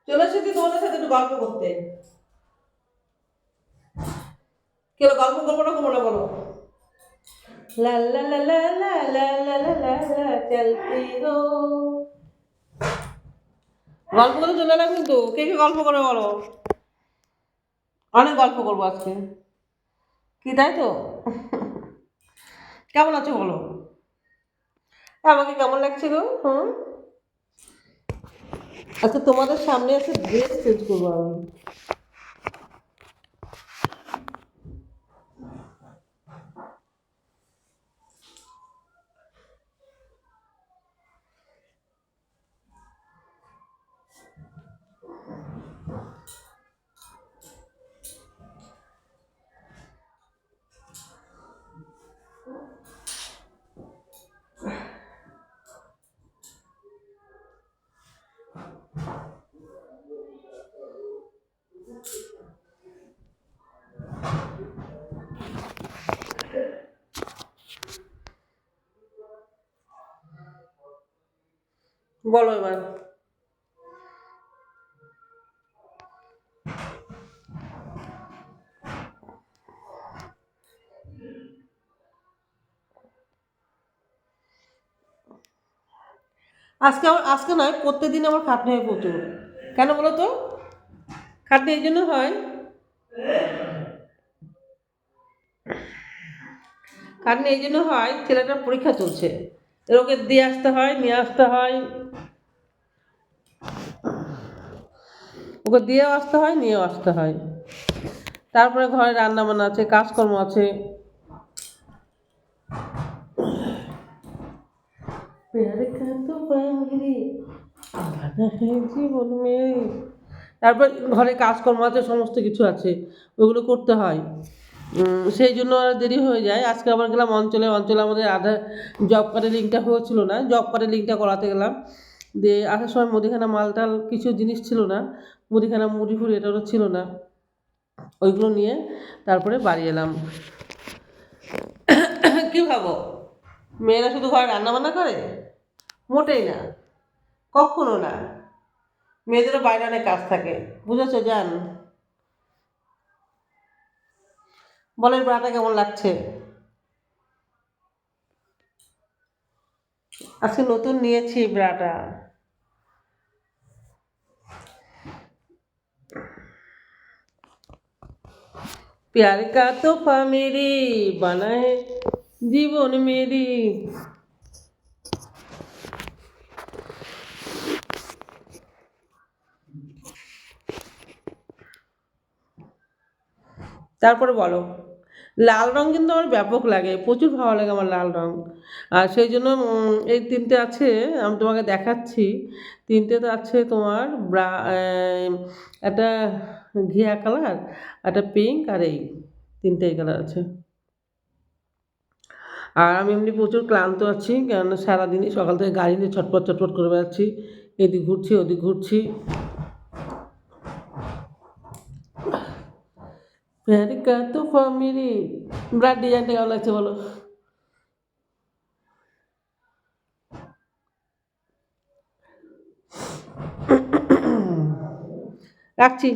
চলে এসেছি তোমাদের সাথে একটু গল্প করতে। কেন গল্প করবো না করবো না বলো? লা লা লা লা লা লা লা লা লা লা চলতি হো। গল্প করে চলে না কিন্তু কে কে গল্প করে বলো? অনেক গল্প করবো আজকে। কি তাই তো? কেমন আছো বলো? আমাকে কেমন লাগছে গো? হুম। আচ্ছা তোমাদের সামনে আছে ড্রেস চেঞ্জ করবো আমি। বলো এবার। আজকে নয় প্রত্যেকদিন আমার খাটনি হয় প্রচুর। কেন বলো তো? খাটনি এই জন্য হয়, খাটনি এই জন্য হয় ছেলেটার পরীক্ষা চলছে, এর ওকে দিয়ে আসতে হয় নিয়ে আসতে হয়, ওকে দিয়েও আসতে হয় নিয়েও আসতে হয়। তারপরে ঘরে রান্না বান্না আছে, কাজকর্ম আছে। প্যার কা তো পাগলি, আধা है জীবন মেরে। তারপর ঘরে কাজকর্ম আছে, সমস্ত কিছু আছে, ওগুলো করতে হয়। সেই জন্য আর দেরি হয়ে যায়। আজকে আবার গেলাম অঞ্চলে, অঞ্চলে আমাদের আধার জব কার্ডের লিঙ্কটা হয়েছিল না, জব কার্ডের লিঙ্কটা করাতে গেলাম। দিয়ে আসার সময় মুদিখানা মালটাল কিছু জিনিস ছিল না, মুদিখানা মুড়ি ফুড়ি এটা ওটা ছিল না, ওইগুলো নিয়ে তারপরে বাড়ি এলাম। কি ভাবো মেয়েরা শুধু ঘরে রান্না বান্না করে? মোটেই না, কখনো না। মেয়েদেরও বাইরে অনেক কাজ থাকে, বুঝেছো জান? বলেন ব্রাটা কেমন লাগছে? আজকে নতুন নিয়েছি ব্রাটা। प्यार का तोहफा मेरी बना है জীবন মেরি। তারপরে বলো। লাল রং কিন্তু আমার ব্যাপক লাগে, প্রচুর ভালো লাগে আমার লাল রং। আর সেই জন্য এই তিনটে আছে, আমি তোমাকে দেখাচ্ছি। তিনটেতে আছে তোমার একটা ঘিয়া কালার, একটা পিঙ্ক, আর এই তিনটেই কালার আছে। আর আমি এমনি প্রচুর ক্লান্ত আছি, কেননা সারাদিনই সকাল থেকে গাড়ি নিয়ে ছটপট ছটপট করে বেড়াচ্ছি, এদিক ঘুরছি ওদিক ঘুরছি। প্যার কা তোহফা মেরি, ব্রার ডিজাইনটা কেমন লাগছে বলো? রাখছি।